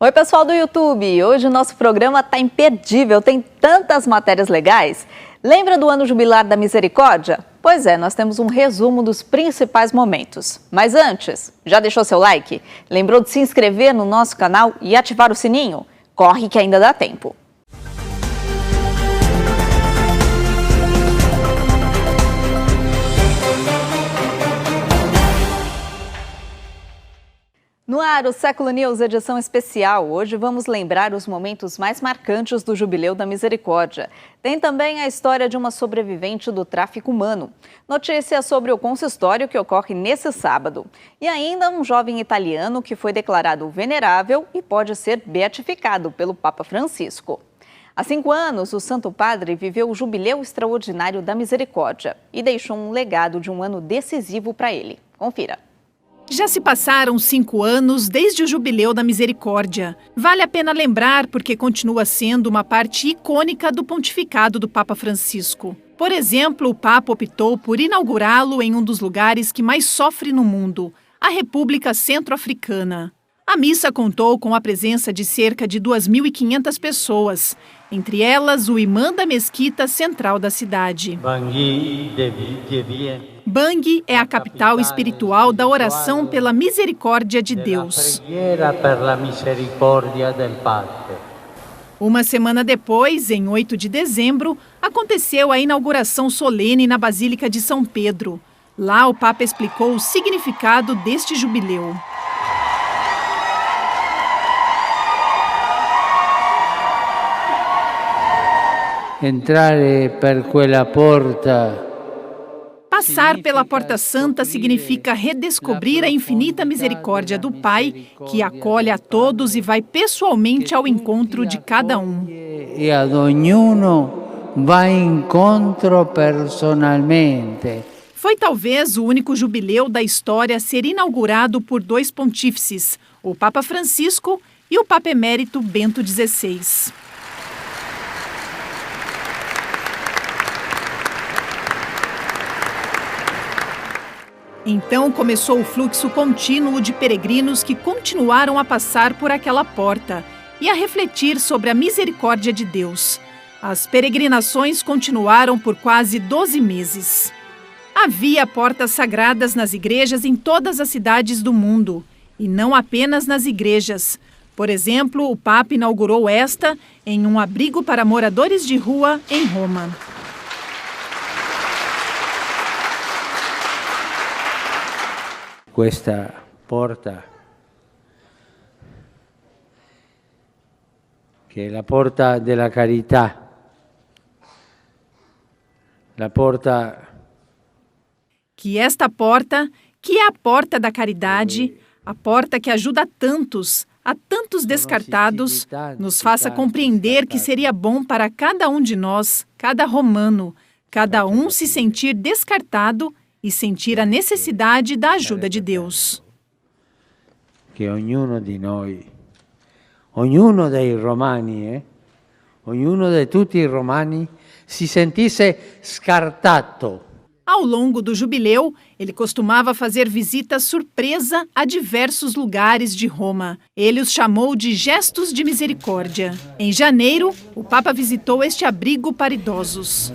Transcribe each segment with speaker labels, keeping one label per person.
Speaker 1: Oi, pessoal do YouTube! Hoje o nosso programa tá imperdível, tem tantas matérias legais. Lembra do ano jubilar da Misericórdia? Pois é, nós temos um resumo dos principais momentos. Mas antes, já deixou seu like? Lembrou de se inscrever no nosso canal e ativar o sininho? Corre que ainda dá tempo! No ar, o Século News, edição especial. Hoje vamos lembrar os momentos mais marcantes do Jubileu da Misericórdia. Tem também a história de uma sobrevivente do tráfico humano. Notícias sobre o consistório que ocorre nesse sábado. E ainda um jovem italiano que foi declarado venerável e pode ser beatificado pelo Papa Francisco. Há 5 anos, o Santo Padre viveu o Jubileu Extraordinário da Misericórdia e deixou um legado de um ano decisivo para ele. Confira.
Speaker 2: Já se passaram 5 anos desde o Jubileu da Misericórdia. Vale a pena lembrar porque continua sendo uma parte icônica do pontificado do Papa Francisco. Por exemplo, o Papa optou por inaugurá-lo em um dos lugares que mais sofre no mundo, a República Centro-Africana. A missa contou com a presença de cerca de 2.500 pessoas, entre elas o imã da mesquita central da cidade. Bangui é a capital espiritual da oração pela misericórdia de Deus. Uma semana depois, em 8 de dezembro, aconteceu a inauguração solene na Basílica de São Pedro. Lá o Papa explicou o significado deste jubileu.
Speaker 3: Entrare per quella porta.
Speaker 2: Passar pela Porta Santa significa redescobrir a infinita misericórdia do Pai, que acolhe a todos e vai pessoalmente ao encontro de cada um.
Speaker 3: E ad ognuno vai incontro personalmente.
Speaker 2: Foi talvez o único jubileu da história a ser inaugurado por 2 pontífices, o Papa Francisco e o Papa Emérito Bento XVI. Então começou o fluxo contínuo de peregrinos que continuaram a passar por aquela porta e a refletir sobre a misericórdia de Deus. As peregrinações continuaram por quase 12 meses. Havia portas sagradas nas igrejas em todas as cidades do mundo, e não apenas nas igrejas. Por exemplo, o Papa inaugurou esta em um abrigo para moradores de rua em Roma.
Speaker 3: Questa porta, che è la porta della carità, la porta...
Speaker 2: Que esta porta, que é a porta da caridade, a porta que ajuda a tantos descartados, nos faça compreender que seria bom para cada um de nós, cada romano, cada um se sentir descartado e sentir a necessidade da ajuda de Deus.
Speaker 3: Que ognuno di noi, ognuno dei romani, ognuno de tutti i romani si sentisse scartato.
Speaker 2: Ao longo do jubileu, ele costumava fazer visitas surpresa a diversos lugares de Roma. Ele os chamou de gestos de misericórdia. Em janeiro, o Papa visitou este abrigo para idosos.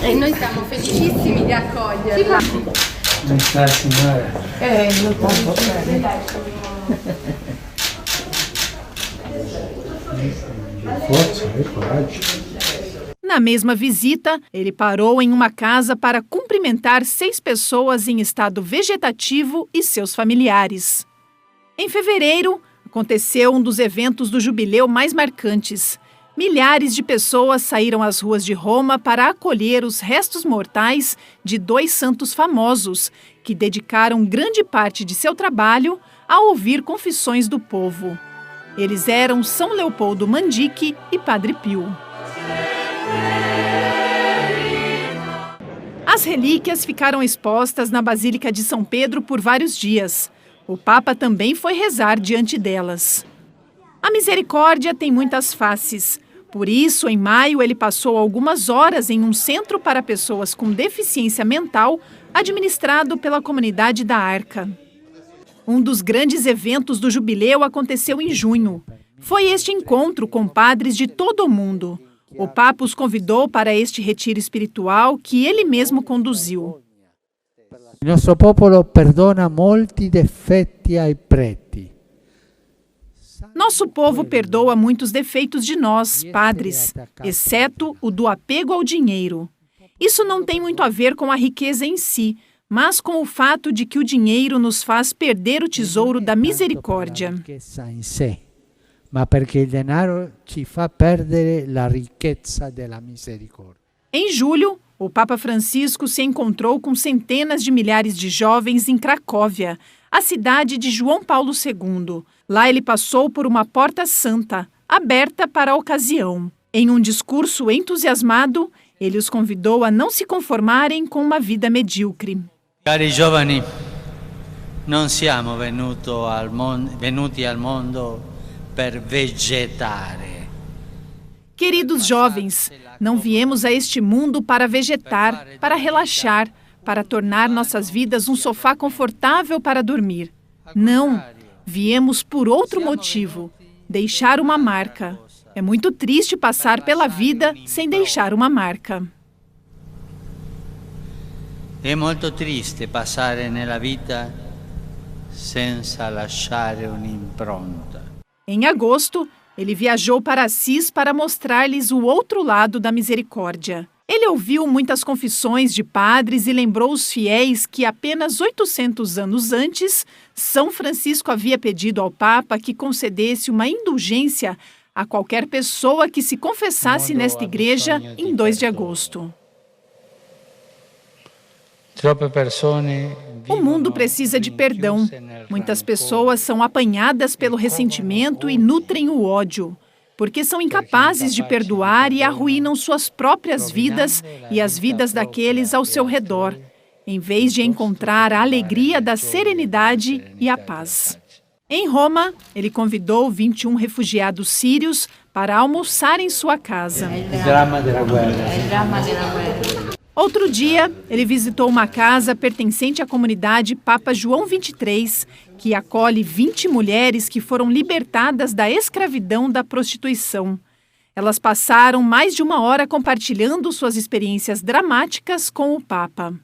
Speaker 4: E noi siamo felicissimi di accoglierla.
Speaker 3: Non sta signora.
Speaker 4: Non
Speaker 3: Forza e coragem.
Speaker 2: Na mesma visita, ele parou em uma casa para cumprimentar 6 pessoas em estado vegetativo e seus familiares. Em fevereiro, aconteceu um dos eventos do jubileu mais marcantes. Milhares de pessoas saíram às ruas de Roma para acolher os restos mortais de 2 santos famosos, que dedicaram grande parte de seu trabalho a ouvir confissões do povo. Eles eram São Leopoldo Mandique e Padre Pio. As relíquias ficaram expostas na Basílica de São Pedro por vários dias. O Papa também foi rezar diante delas. A misericórdia tem muitas faces. Por isso, em maio, ele passou algumas horas em um centro para pessoas com deficiência mental, administrado pela comunidade da Arca. Um dos grandes eventos do jubileu aconteceu em junho. Foi este encontro com padres de todo o mundo. O Papa os convidou para este retiro espiritual que ele mesmo conduziu.
Speaker 5: Nosso popolo perdona molti defetti ai preti.
Speaker 2: Nosso povo perdoa muitos defeitos de nós, padres, exceto o do apego ao dinheiro. Isso não tem muito a ver com a riqueza em si, mas com o fato de que o dinheiro nos faz perder o tesouro da misericórdia.
Speaker 5: Ma perché il denaro ci fa perdere la ricchezza della misericordia.
Speaker 2: Em julho, o Papa Francisco se encontrou com centenas de milhares de jovens em Cracóvia, a cidade de João Paulo II. Lá ele passou por uma porta santa, aberta para a ocasião. Em um discurso entusiasmado, ele os convidou a não se conformarem com uma vida medíocre.
Speaker 6: Cari giovani, non siamo venuti al mondo per vegetare.
Speaker 2: Queridos jovens, não viemos a este mundo para vegetar, para relaxar, para tornar nossas vidas um sofá confortável para dormir. Não, viemos por outro motivo, deixar uma marca. É muito triste passar pela vida sem deixar uma marca.
Speaker 6: É muito triste passare nella vita senza lasciare un'impronta.
Speaker 2: Em agosto, ele viajou para Assis para mostrar-lhes o outro lado da misericórdia. Ele ouviu muitas confissões de padres e lembrou os fiéis que apenas 800 anos antes, São Francisco havia pedido ao Papa que concedesse uma indulgência a qualquer pessoa que se confessasse nesta igreja em 2 de agosto. O mundo precisa de perdão. Muitas pessoas são apanhadas pelo ressentimento e nutrem o ódio, porque são incapazes de perdoar e arruinam suas próprias vidas e as vidas daqueles ao seu redor, em vez de encontrar a alegria da serenidade e a paz. Em Roma, ele convidou 21 refugiados sírios para almoçar em sua casa. Outro dia, ele visitou uma casa pertencente à comunidade Papa João XXIII, que acolhe 20 mulheres que foram libertadas da escravidão da prostituição. Elas passaram mais de 1 hora compartilhando suas experiências dramáticas com o Papa.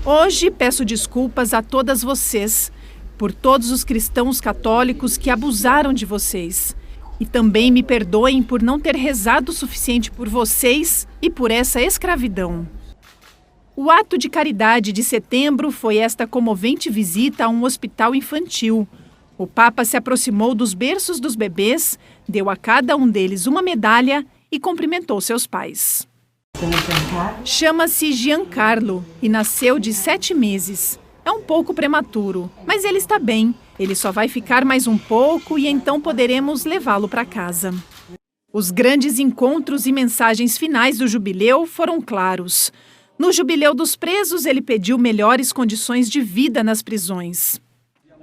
Speaker 2: Hoje, peço desculpas a todas vocês, por todos os cristãos católicos que abusaram de vocês. E também me perdoem por não ter rezado o suficiente por vocês e por essa escravidão. O ato de caridade de setembro foi esta comovente visita a um hospital infantil. O Papa se aproximou dos berços dos bebês, deu a cada um deles uma medalha e cumprimentou seus pais. Chama-se Giancarlo e nasceu de 7 meses. É um pouco prematuro, mas ele está bem. Ele só vai ficar mais um pouco e então poderemos levá-lo para casa. Os grandes encontros e mensagens finais do jubileu foram claros. No jubileu dos presos, ele pediu melhores condições de vida nas prisões.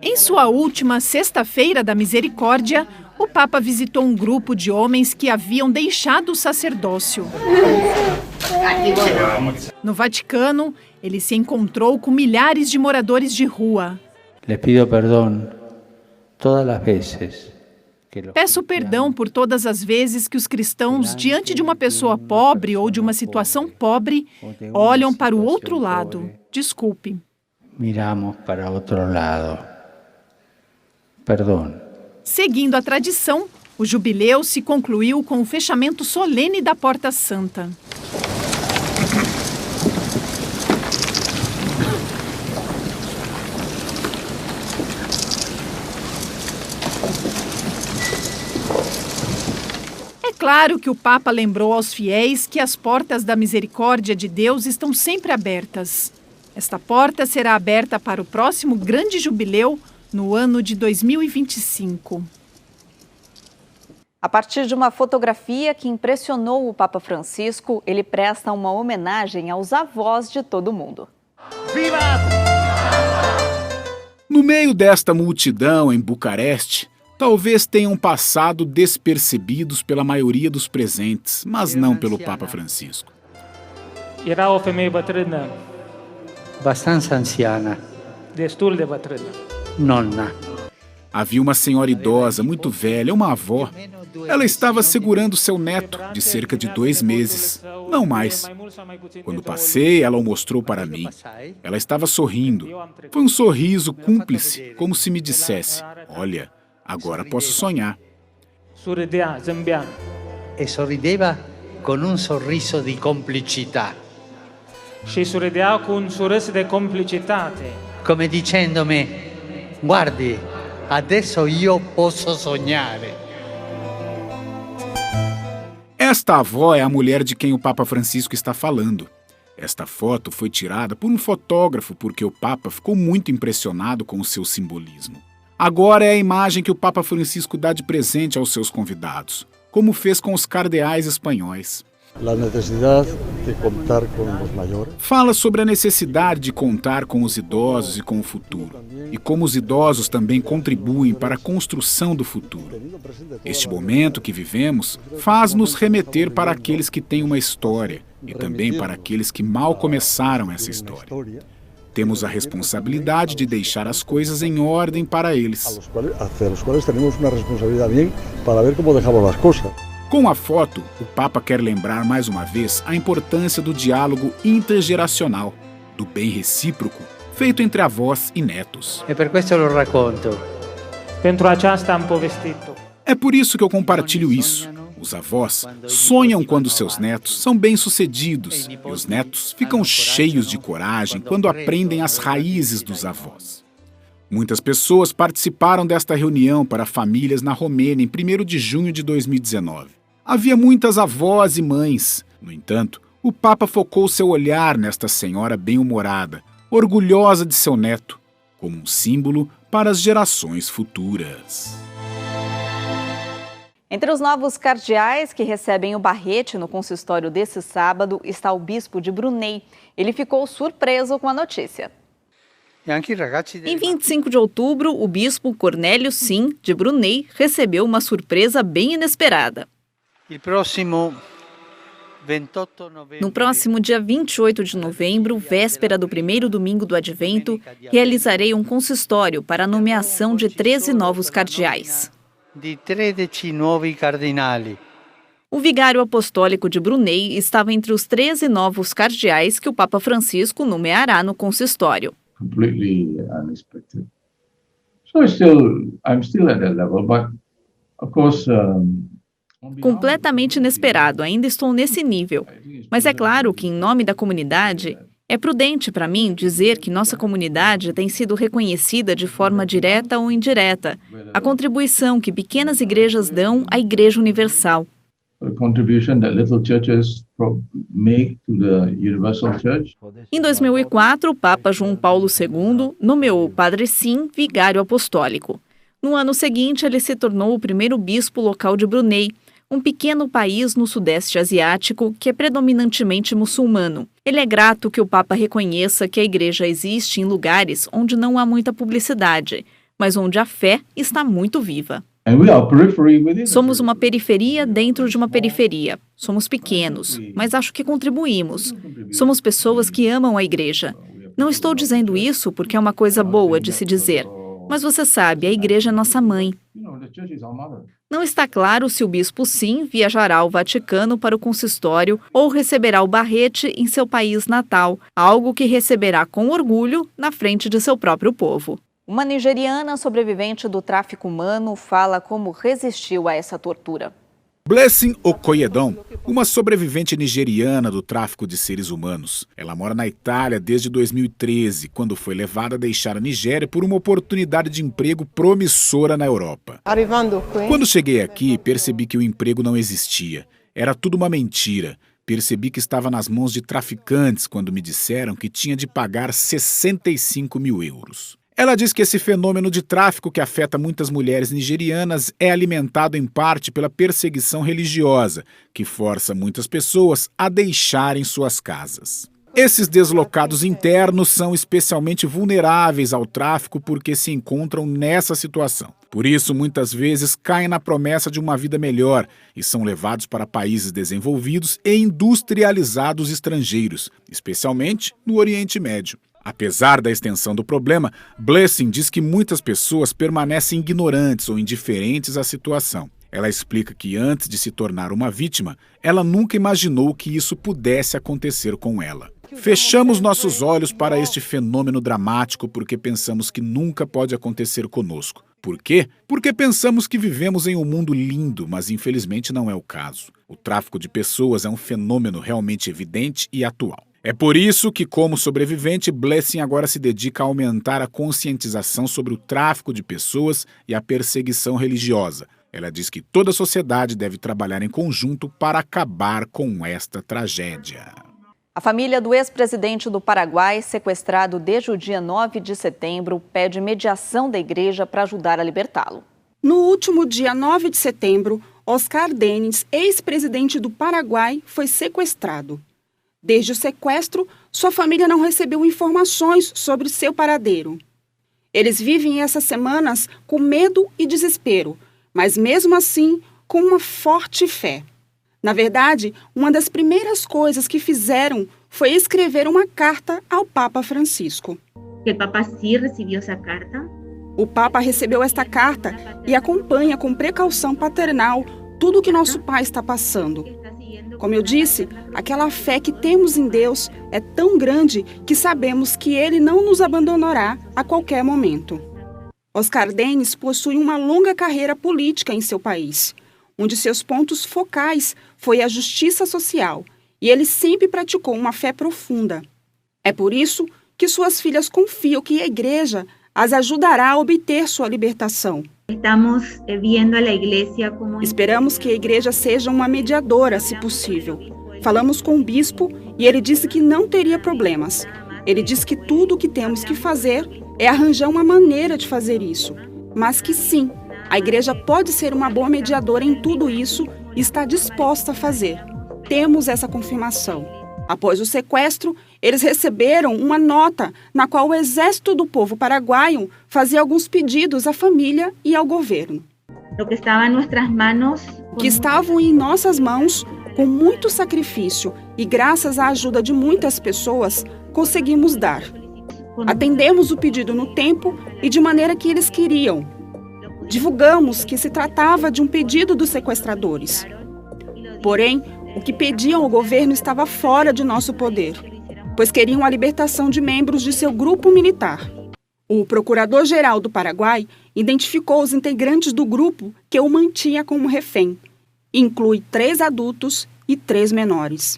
Speaker 2: Em sua última Sexta-feira da Misericórdia, o Papa visitou um grupo de homens que haviam deixado o sacerdócio. No Vaticano, ele se encontrou com milhares de moradores de rua.
Speaker 3: Les pido perdón todas las veces.
Speaker 2: Peço perdão por todas as vezes que os cristãos, diante de uma pessoa pobre ou de uma situação pobre, olham para o outro lado. Desculpe.
Speaker 3: Miramos para outro lado. Perdão.
Speaker 2: Seguindo a tradição, o jubileu se concluiu com o fechamento solene da Porta Santa. É claro que o Papa lembrou aos fiéis que as portas da misericórdia de Deus estão sempre abertas. Esta porta será aberta para o próximo grande jubileu no ano de 2025.
Speaker 1: A partir de uma fotografia que impressionou o Papa Francisco, ele presta uma homenagem aos avós de todo mundo.
Speaker 7: Viva! No meio desta multidão em Bucareste, talvez tenham passado despercebidos pela maioria dos presentes, mas não pelo Papa Francisco.
Speaker 3: Bastante anciana. Nonna.
Speaker 7: Havia uma senhora idosa, muito velha, uma avó. Ela estava segurando seu neto, de cerca de 2 meses, não mais. Quando passei, ela o mostrou para mim. Ela estava sorrindo. Foi um sorriso cúmplice, como se me dissesse: olha, agora posso sonhar.
Speaker 3: E sorrideva con un sorriso di complicità, come dicendomi: guardi, adesso io posso sognare.
Speaker 7: Esta avó é a mulher de quem o Papa Francisco está falando. Esta foto foi tirada por um fotógrafo porque o Papa ficou muito impressionado com o seu simbolismo. Agora é a imagem que o Papa Francisco dá de presente aos seus convidados, como fez com os cardeais espanhóis. Fala sobre a necessidade de contar com os idosos e com o futuro, e como os idosos também contribuem para a construção do futuro. Este momento que vivemos faz-nos remeter para aqueles que têm uma história e também para aqueles que mal começaram essa história. Temos a responsabilidade de deixar as coisas em ordem para eles. Com a foto, o Papa quer lembrar mais uma vez a importância do diálogo intergeracional, do bem recíproco, feito entre avós e netos.
Speaker 3: E per questo lo racconto.
Speaker 7: É por isso que eu compartilho isso. Os avós sonham quando seus netos são bem-sucedidos e os netos ficam cheios de coragem quando aprendem as raízes dos avós. Muitas pessoas participaram desta reunião para famílias na Romênia em 1º de junho de 2019. Havia muitas avós e mães. No entanto, o Papa focou seu olhar nesta senhora bem-humorada, orgulhosa de seu neto, como um símbolo para as gerações futuras.
Speaker 1: Entre os novos cardeais que recebem o barrete no consistório desse sábado está o bispo de Brunei. Ele ficou surpreso com a notícia.
Speaker 2: Em 25 de outubro, o bispo Cornélio Sim, de Brunei, recebeu uma surpresa bem inesperada. No próximo dia 28 de novembro, véspera do primeiro domingo do Advento, realizarei um consistório para a nomeação de 13 novos cardeais. O vigário apostólico de Brunei estava entre os 13 novos cardeais que o Papa Francisco nomeará no consistório.
Speaker 8: Completely unexpected. So I'm still at that level, but of course.
Speaker 2: Completamente inesperado, ainda estou nesse nível. Mas é claro que, em nome da comunidade, é prudente para mim dizer que nossa comunidade tem sido reconhecida de forma direta ou indireta, a contribuição que pequenas igrejas dão à Igreja Universal. Em 2004, o Papa João Paulo II nomeou o Padre Sim vigário apostólico. No ano seguinte, ele se tornou o primeiro bispo local de Brunei, um pequeno país no Sudeste Asiático que é predominantemente muçulmano. Ele é grato que o Papa reconheça que a Igreja existe em lugares onde não há muita publicidade, mas onde a fé está muito viva. Somos uma periferia dentro de uma periferia. Somos pequenos, mas acho que contribuímos. Somos pessoas que amam a Igreja. Não estou dizendo isso porque é uma coisa boa de se dizer. Mas você sabe, a Igreja é nossa mãe. Não está claro se o bispo Sim viajará ao Vaticano para o consistório ou receberá o barrete em seu país natal, algo que receberá com orgulho na frente de seu próprio povo.
Speaker 1: Uma nigeriana sobrevivente do tráfico humano fala como resistiu a essa tortura.
Speaker 7: Blessing Okoyedon, uma sobrevivente nigeriana do tráfico de seres humanos. Ela mora na Itália desde 2013, quando foi levada a deixar a Nigéria por uma oportunidade de emprego promissora na Europa. Quando cheguei aqui, percebi que o emprego não existia. Era tudo uma mentira. Percebi que estava nas mãos de traficantes quando me disseram que tinha de pagar 65 mil euros. Ela diz que esse fenômeno de tráfico que afeta muitas mulheres nigerianas é alimentado em parte pela perseguição religiosa, que força muitas pessoas a deixarem suas casas. Esses deslocados internos são especialmente vulneráveis ao tráfico porque se encontram nessa situação. Por isso, muitas vezes caem na promessa de uma vida melhor e são levados para países desenvolvidos e industrializados estrangeiros, especialmente no Oriente Médio. Apesar da extensão do problema, Blessing diz que muitas pessoas permanecem ignorantes ou indiferentes à situação. Ela explica que antes de se tornar uma vítima, ela nunca imaginou que isso pudesse acontecer com ela. Fechamos nossos olhos para este fenômeno dramático porque pensamos que nunca pode acontecer conosco. Por quê? Porque pensamos que vivemos em um mundo lindo, mas infelizmente não é o caso. O tráfico de pessoas é um fenômeno realmente evidente e atual. É por isso que, como sobrevivente, Blessing agora se dedica a aumentar a conscientização sobre o tráfico de pessoas e a perseguição religiosa. Ela diz que toda a sociedade deve trabalhar em conjunto para acabar com esta tragédia.
Speaker 1: A família do ex-presidente do Paraguai, sequestrado desde o dia 9 de setembro, pede mediação da igreja para ajudar a libertá-lo.
Speaker 9: No último dia 9 de setembro, Oscar Denis, ex-presidente do Paraguai, foi sequestrado. Desde o sequestro, sua família não recebeu informações sobre seu paradeiro. Eles vivem essas semanas com medo e desespero, mas mesmo assim com uma forte fé. Na verdade, uma das primeiras coisas que fizeram foi escrever uma carta ao Papa Francisco.
Speaker 10: O Papa sim recebeu essa carta?
Speaker 9: O Papa recebeu esta carta e acompanha com precaução paternal tudo o que nosso pai está passando. Como eu disse, aquela fé que temos em Deus é tão grande que sabemos que Ele não nos abandonará a qualquer momento. Oscar Denis possui uma longa carreira política em seu país. Um de seus pontos focais foi a justiça social, e ele sempre praticou uma fé profunda. É por isso que suas filhas confiam que a igreja as ajudará a obter sua libertação. Esperamos que a igreja seja uma mediadora, se possível. Falamos com o bispo e ele disse que não teria problemas. Ele diz que tudo o que temos que fazer é arranjar uma maneira de fazer isso, mas que sim, a igreja pode ser uma boa mediadora em tudo isso e está disposta a fazer. Temos essa confirmação. Após o sequestro, eles receberam uma nota na qual o Exército do Povo Paraguaio fazia alguns pedidos à família e ao governo. Que estavam em nossas mãos com muito sacrifício e graças à ajuda de muitas pessoas, conseguimos dar. Atendemos o pedido no tempo e de maneira que eles queriam. Divulgamos que se tratava de um pedido dos sequestradores. Porém, o que pediam ao governo estava fora de nosso poder, pois queriam a libertação de membros de seu grupo militar. O procurador-geral do Paraguai identificou os integrantes do grupo que o mantinha como refém. Inclui 3 adultos e 3 menores.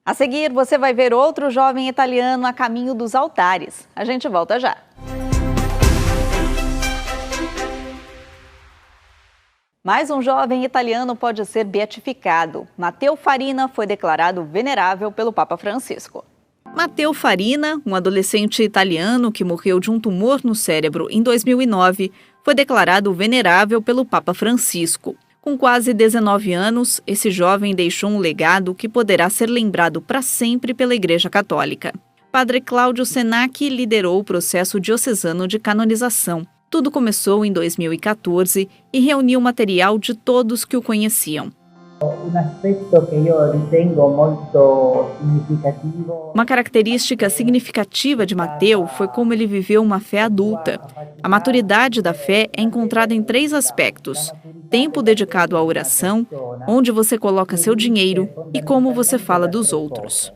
Speaker 1: A seguir, você vai ver outro jovem italiano a caminho dos altares. A gente volta já. Mais um jovem italiano pode ser beatificado. Matteo Farina foi declarado venerável pelo Papa Francisco. Matteo Farina, um adolescente italiano que morreu de um tumor no cérebro em 2009, foi declarado venerável pelo Papa Francisco. Com quase 19 anos, esse jovem deixou um legado que poderá ser lembrado para sempre pela Igreja Católica. Padre Cláudio Senac liderou o processo diocesano de canonização. Tudo começou em 2014 e reuniu material de todos que o conheciam. Uma característica significativa de Matteo foi como ele viveu uma fé adulta. A maturidade da fé é encontrada em 3 aspectos: tempo dedicado à oração, onde você coloca seu dinheiro e como você fala dos outros.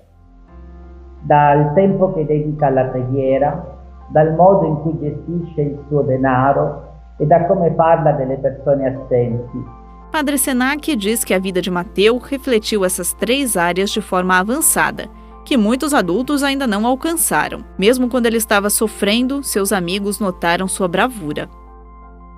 Speaker 11: Dal tempo che dedica alla preghiera, dal modo in cui gestisce il suo denaro e da come parla delle persone assenti.
Speaker 1: Padre Senac diz que a vida de Matteo refletiu essas 3 áreas de forma avançada, que muitos adultos ainda não alcançaram. Mesmo quando ele estava sofrendo, seus amigos notaram sua bravura.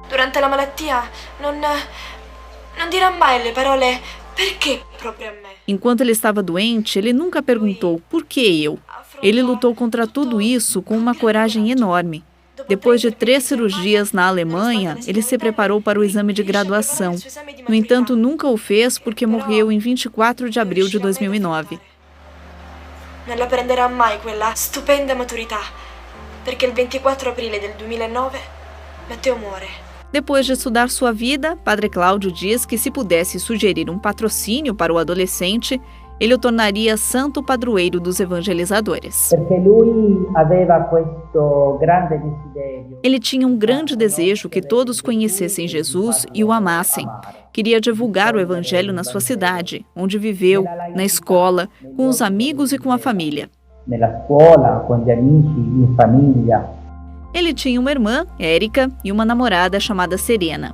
Speaker 12: Durante a malattia, não dirà mai le parole perché proprio a me.
Speaker 1: Enquanto ele estava doente, ele nunca perguntou por que eu. Ele lutou contra tudo isso com uma coragem enorme. Depois de 3 cirurgias na Alemanha, ele se preparou para o exame de graduação. No entanto, nunca o fez porque morreu em 24 de abril de 2009.
Speaker 12: Non la prenderà mai quella stupenda maturità, perché il 24 aprile del 2009 Matteo muore.
Speaker 1: Depois de estudar sua vida, Padre Cláudio diz que se pudesse sugerir um patrocínio para o adolescente, ele o tornaria santo padroeiro dos evangelizadores. Ele tinha um grande desejo que todos conhecessem Jesus e o amassem. Queria divulgar o evangelho na sua cidade, onde viveu, na escola, com os amigos e com a família. Ele tinha uma irmã, Érica, e uma namorada chamada Serena.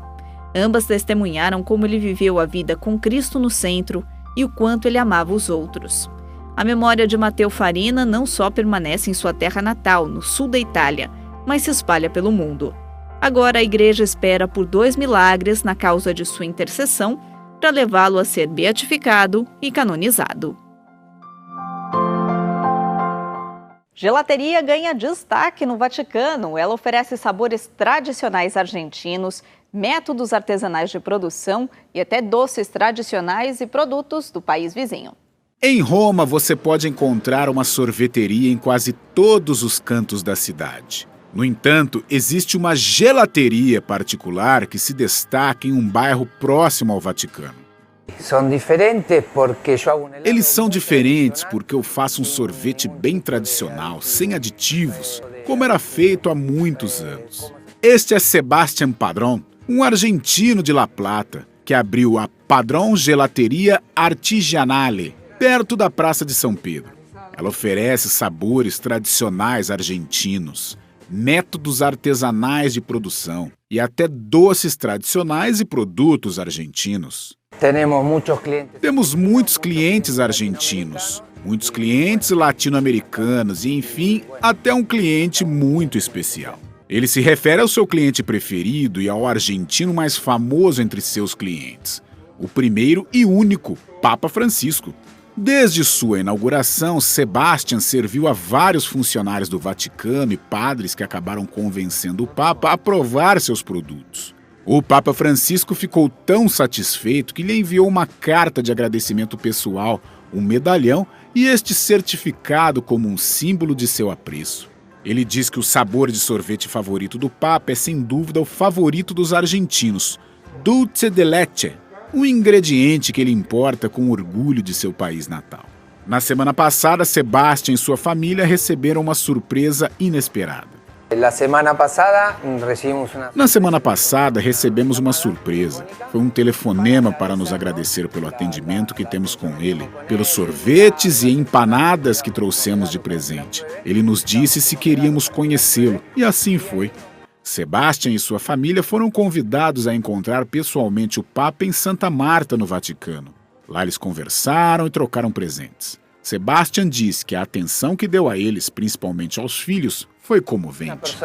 Speaker 1: Ambas testemunharam como ele viveu a vida com Cristo no centro e o quanto ele amava os outros. A memória de Matteo Farina não só permanece em sua terra natal, no sul da Itália, mas se espalha pelo mundo. Agora a igreja espera por 2 milagres na causa de sua intercessão para levá-lo a ser beatificado e canonizado. Gelateria ganha destaque no Vaticano. Ela oferece sabores tradicionais argentinos, métodos artesanais de produção e até doces tradicionais e produtos do país vizinho.
Speaker 7: Em Roma, você pode encontrar uma sorveteria em quase todos os cantos da cidade. No entanto, existe uma gelateria particular que se destaca em um bairro próximo ao Vaticano. Eles são diferentes porque eu faço um sorvete bem tradicional, sem aditivos, como era feito há muitos anos. Este é Sebastián Padrón, um argentino de La Plata, que abriu a Padrón Gelateria Artigianale, perto da Praça de São Pedro. Ela oferece sabores tradicionais argentinos, métodos artesanais de produção e até doces tradicionais e produtos argentinos. Temos muitos clientes argentinos, muitos clientes latino-americanos e, enfim, até um cliente muito especial. Ele se refere ao seu cliente preferido e ao argentino mais famoso entre seus clientes, o primeiro e único, Papa Francisco. Desde sua inauguração, Sebastián serviu a vários funcionários do Vaticano e padres que acabaram convencendo o Papa a provar seus produtos. O Papa Francisco ficou tão satisfeito que lhe enviou uma carta de agradecimento pessoal, um medalhão e este certificado como um símbolo de seu apreço. Ele diz que o sabor de sorvete favorito do Papa é sem dúvida o favorito dos argentinos, dulce de leche, um ingrediente que ele importa com orgulho de seu país natal. Na semana passada, Sebastián e sua família receberam uma surpresa inesperada. Na semana passada, recebemos uma surpresa. Foi um telefonema para nos agradecer pelo atendimento que temos com ele, pelos sorvetes e empanadas que trouxemos de presente. Ele nos disse se queríamos conhecê-lo, e assim foi. Sebastián e sua família foram convidados a encontrar pessoalmente o Papa em Santa Marta, no Vaticano. Lá eles conversaram e trocaram presentes. Sebastián diz que a atenção que deu a eles, principalmente aos filhos, foi comovente.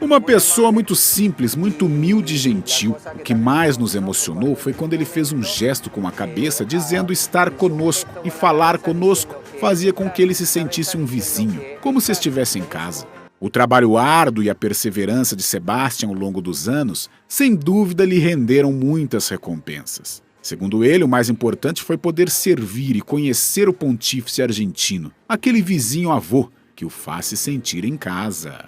Speaker 7: Uma pessoa muito simples, muito humilde e gentil. O que mais nos emocionou foi quando ele fez um gesto com a cabeça dizendo estar conosco, e falar conosco fazia com que ele se sentisse um vizinho, como se estivesse em casa. O trabalho árduo e a perseverança de Sebastián ao longo dos anos, sem dúvida, lhe renderam muitas recompensas. Segundo ele, o mais importante foi poder servir e conhecer o pontífice argentino, aquele vizinho avô que o faz se sentir em casa.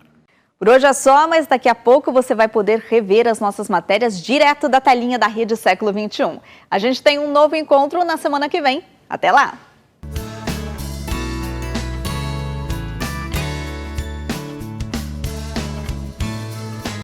Speaker 1: Por hoje é só, mas daqui a pouco você vai poder rever as nossas matérias direto da telinha da Rede Século XXI. A gente tem um novo encontro na semana que vem. Até lá!